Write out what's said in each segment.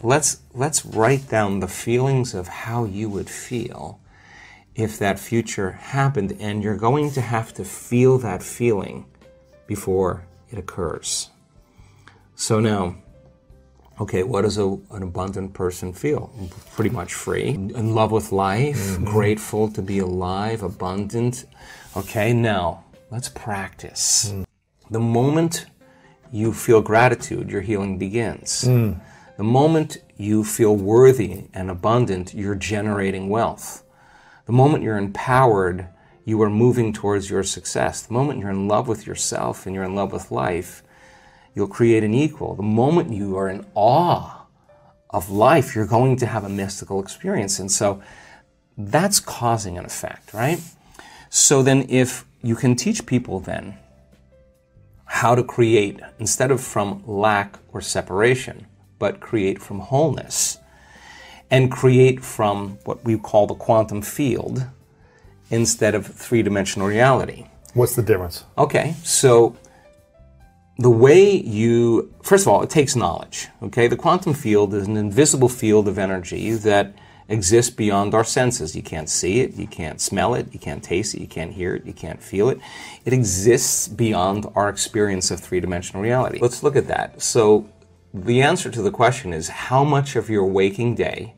let's write down the feelings of how you would feel if that future happened, and you're going to have to feel that feeling before it occurs. So now, okay, what does an abundant person feel? Pretty much free, in love with life, grateful to be alive, abundant. Okay, now let's practice. The moment you feel gratitude, your healing begins. The moment you feel worthy and abundant, you're generating wealth. The moment you're empowered, you are moving towards your success. The moment you're in love with yourself and you're in love with life, you'll create an equal. The moment you are in awe of life, you're going to have a mystical experience. And so that's causing an effect, right? So then if you can teach people then how to create, instead of from lack or separation, but create from wholeness, and create from what we call the quantum field instead of three-dimensional reality. What's the difference? Okay, so the way you, first of all, it takes knowledge, okay? The quantum field is an invisible field of energy that exists beyond our senses. You can't see it, you can't smell it, you can't taste it, you can't hear it, you can't feel it. It exists beyond our experience of three-dimensional reality. Let's look at that. So the answer to the question is, how much of your waking day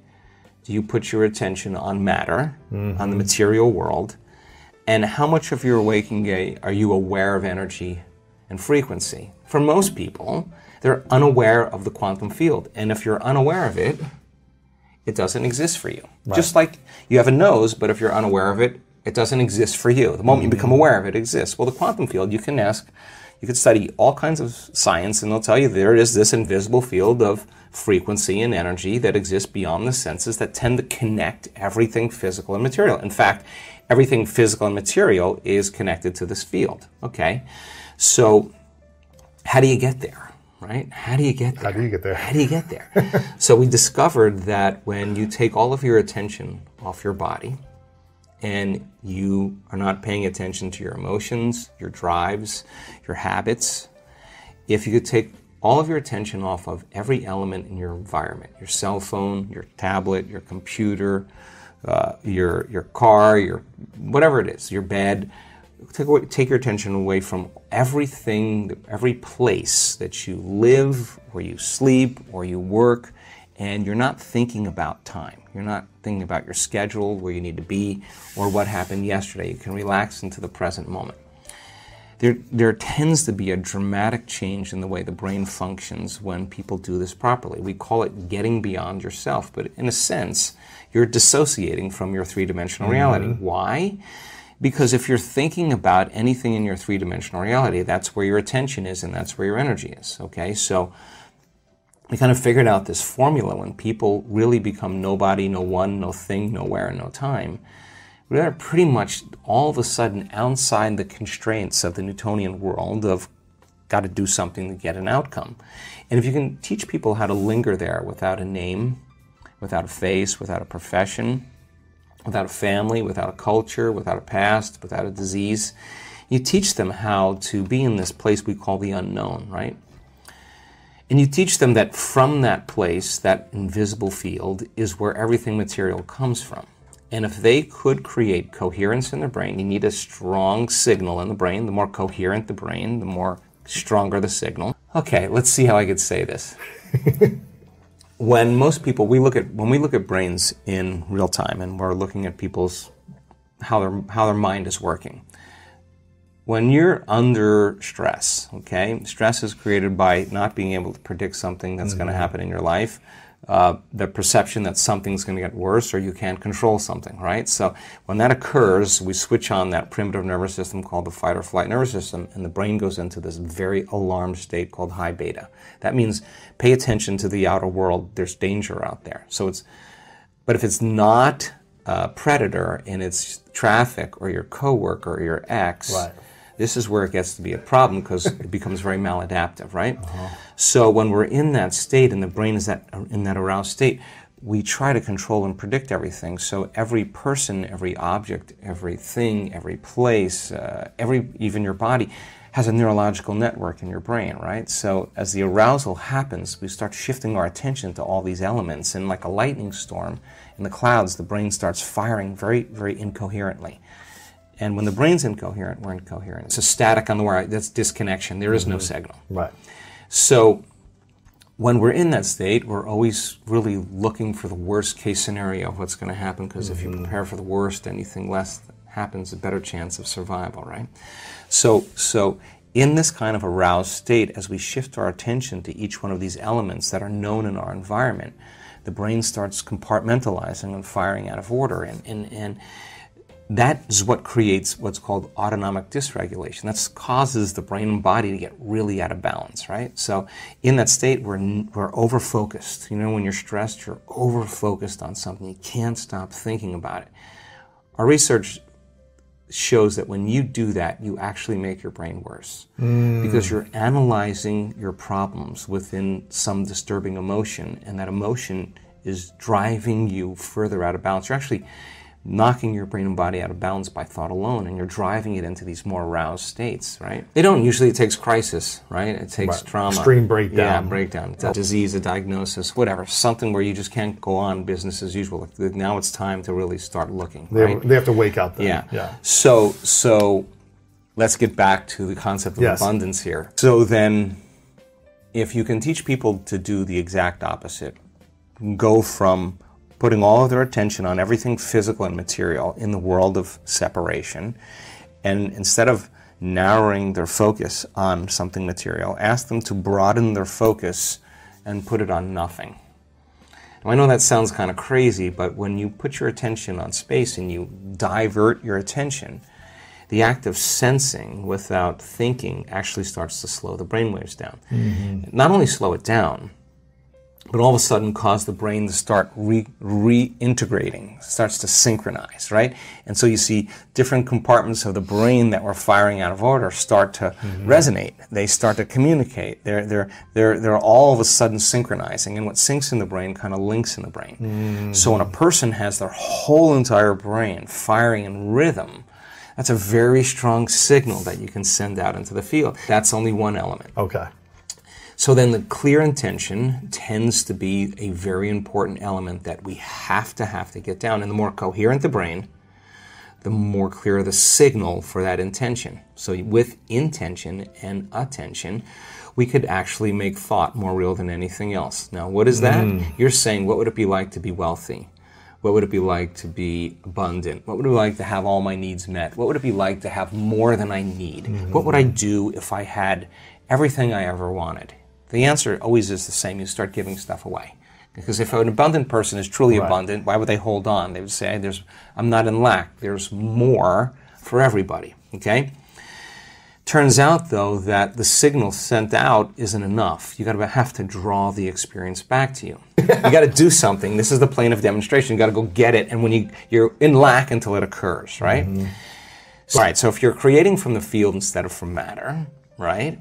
do you put your attention on matter, on the material world, and how much of your waking day are you aware of energy and frequency? For most people, they're unaware of the quantum field, and if you're unaware of it, it doesn't exist for you. Right. Just like you have a nose, but if you're unaware of it, it doesn't exist for you. The moment you become aware of it, it exists. Well, the quantum field, you could study all kinds of science, and they'll tell you there is this invisible field of frequency and energy that exists beyond the senses that tend to connect everything physical and material. In fact, everything physical and material is connected to this field, okay? So how do you get there, right? How do you get there? How do you get there? How do you get there? So we discovered that when you take all of your attention off your body and you are not paying attention to your emotions, your drives, your habits, if you could take all of your attention off of every element in your environment, your cell phone, your tablet, your computer, your car, your whatever it is, your bed, take your attention away from everything, every place that you live, where you sleep, or you work, and you're not thinking about time. You're not thinking about your schedule, where you need to be, or what happened yesterday. You can relax into the present moment. There tends to be a dramatic change in the way the brain functions when people do this properly. We call it getting beyond yourself, but in a sense, you're dissociating from your three-dimensional reality. Why? Because if you're thinking about anything in your three-dimensional reality, that's where your attention is and that's where your energy is, okay? So we kind of figured out this formula when people really become nobody, no one, no thing, nowhere, no time. We're pretty much all of a sudden outside the constraints of the Newtonian world of got to do something to get an outcome. And if you can teach people how to linger there without a name, without a face, without a profession, without a family, without a culture, without a past, without a disease, you teach them how to be in this place we call the unknown, right? And you teach them that from that place, that invisible field, is where everything material comes from. And if they could create coherence in their brain, you need a strong signal in the brain. The more coherent the brain, the more stronger the signal. Okay, let's see how I could say this. When most people, when we look at brains in real time, and we're looking at people's how their mind is working. When you're under stress, okay, stress is created by not being able to predict something that's going to happen in your life. The perception that something's going to get worse or you can't control something, right? So when that occurs, we switch on that primitive nervous system called the fight or flight nervous system, and the brain goes into this very alarmed state called high beta. That means pay attention to the outer world. There's danger out there. But if it's not a predator and it's traffic or your coworker or your ex, right, this is where it gets to be a problem because it becomes very maladaptive, right? So when we're in that state and the brain is in that aroused state, we try to control and predict everything. So every person, every object, everything, every place, even your body has a neurological network in your brain, right? So as the arousal happens, we start shifting our attention to all these elements, and like a lightning storm in the clouds, the brain starts firing very, very incoherently. And when the brain's incoherent, we're incoherent. It's a static on the wire. That's disconnection. There is no signal. Right. So when we're in that state, we're always really looking for the worst case scenario of what's going to happen, because if you prepare for the worst, anything less happens, a better chance of survival, right? So in this kind of aroused state, as we shift our attention to each one of these elements that are known in our environment, the brain starts compartmentalizing and firing out of order, and that is what creates what's called autonomic dysregulation. That causes the brain and body to get really out of balance, right? So in that state, we're over-focused. You know, when you're stressed, you're over-focused on something. You can't stop thinking about it. Our research shows that when you do that, you actually make your brain worse, because you're analyzing your problems within some disturbing emotion, and that emotion is driving you further out of balance. You're actually knocking your brain and body out of balance by thought alone, and you're driving it into these more aroused states, right? They don't usually. It takes crisis, right? It takes trauma. Extreme breakdown. Yeah, breakdown. It's a disease, a diagnosis, whatever. Something where you just can't go on business as usual. Now it's time to really start looking, right? They have to wake up then. Yeah. So let's get back to the concept of abundance here. So then, if you can teach people to do the exact opposite, go from putting all of their attention on everything physical and material in the world of separation, and instead of narrowing their focus on something material, ask them to broaden their focus and put it on nothing. Now, I know that sounds kind of crazy, but when you put your attention on space and you divert your attention, the act of sensing without thinking actually starts to slow the brainwaves down. Not only slow it down, but all of a sudden cause the brain to start reintegrating, starts to synchronize, right? And so you see different compartments of the brain that were firing out of order start to resonate. They start to communicate. They're all of a sudden synchronizing, and what syncs in the brain kind of links in the brain. So when a person has their whole entire brain firing in rhythm, that's a very strong signal that you can send out into the field. That's only one element. Okay. So then the clear intention tends to be a very important element that we have to get down. And the more coherent the brain, the more clear the signal for that intention. So with intention and attention, we could actually make thought more real than anything else. Now, what is that? You're saying, what would it be like to be wealthy? What would it be like to be abundant? What would it be like to have all my needs met? What would it be like to have more than I need? What would I do if I had everything I ever wanted? The answer always is the same. You start giving stuff away. Because if an abundant person is truly abundant, why would they hold on? They would say, I'm not in lack. There's more for everybody. Okay? Turns out, though, that the signal sent out isn't enough. You have to draw the experience back to you. You got to do something. This is the plane of demonstration. You got to go get it, and when you're in lack until it occurs, right? So if you're creating from the field instead of from matter, right?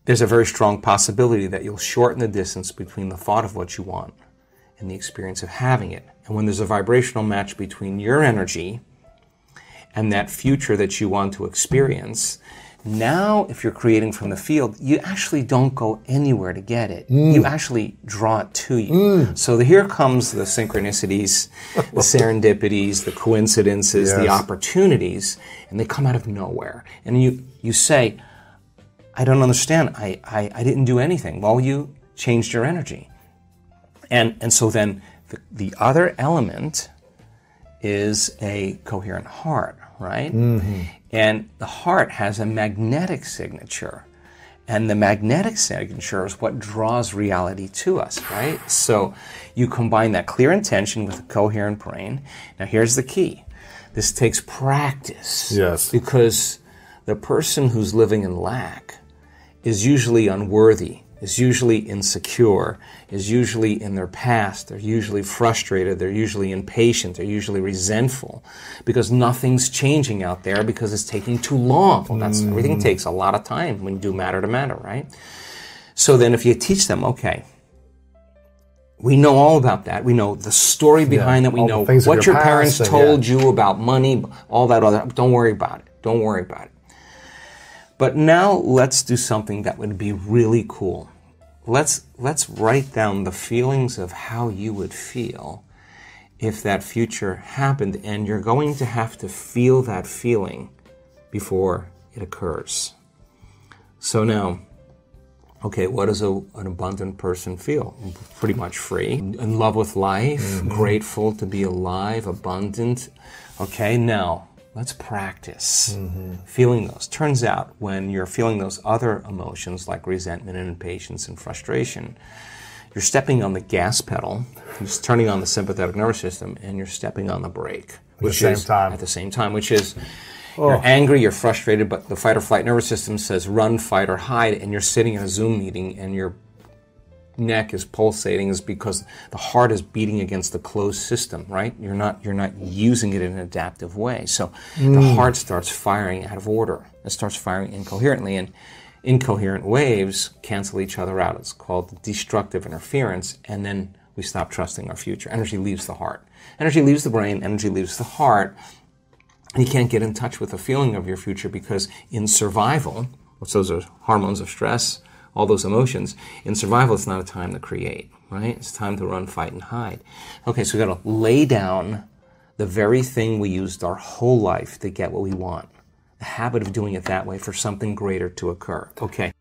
There's a very strong possibility that you'll shorten the distance between the thought of what you want and the experience of having it. And when there's a vibrational match between your energy and that future that you want to experience, now if you're creating from the field, you actually don't go anywhere to get it. You actually draw it to you. So here comes the synchronicities, the serendipities, the coincidences, the opportunities, and they come out of nowhere. And you say, I don't understand. I didn't do anything. Well, you changed your energy. And so then the other element is a coherent heart, right? And the heart has a magnetic signature. And the magnetic signature is what draws reality to us, right? So you combine that clear intention with a coherent brain. Now here's the key. This takes practice. Yes. Because the person who's living in lack is usually unworthy, is usually insecure, is usually in their past, they're usually frustrated, they're usually impatient, they're usually resentful, because nothing's changing out there because it's taking too long. Well, everything takes a lot of time when you do matter to matter, right? So then if you teach them, okay, we know all about that. We know the story behind that. We know what your parents told you about money, all that other. Don't worry about it. Don't worry about it. But now let's do something that would be really cool. Let's write down the feelings of how you would feel if that future happened, and you're going to have to feel that feeling before it occurs. So now, okay, what does an abundant person feel? Pretty much free, in love with life, grateful to be alive, abundant. Okay, now let's practice feeling those. Turns out when you're feeling those other emotions like resentment and impatience and frustration, you're stepping on the gas pedal, you're just turning on the sympathetic nervous system, and you're stepping on the brake. At the same time, which is you're angry, you're frustrated, but the fight or flight nervous system says run, fight, or hide, and you're sitting in a Zoom meeting and your neck is pulsating is because the heart is beating against the closed system, right? You're not using it in an adaptive way. So the heart starts firing out of order. It starts firing incoherently, and incoherent waves cancel each other out. It's called destructive interference, and then we stop trusting our future. Energy leaves the heart. Energy leaves the brain, energy leaves the heart, and you can't get in touch with the feeling of your future because in survival, which those are hormones of stress, all those emotions, in survival it's not a time to create, right? It's time to run, fight, and hide. Okay, so we've got to lay down the very thing we used our whole life to get what we want. The habit of doing it that way for something greater to occur. Okay,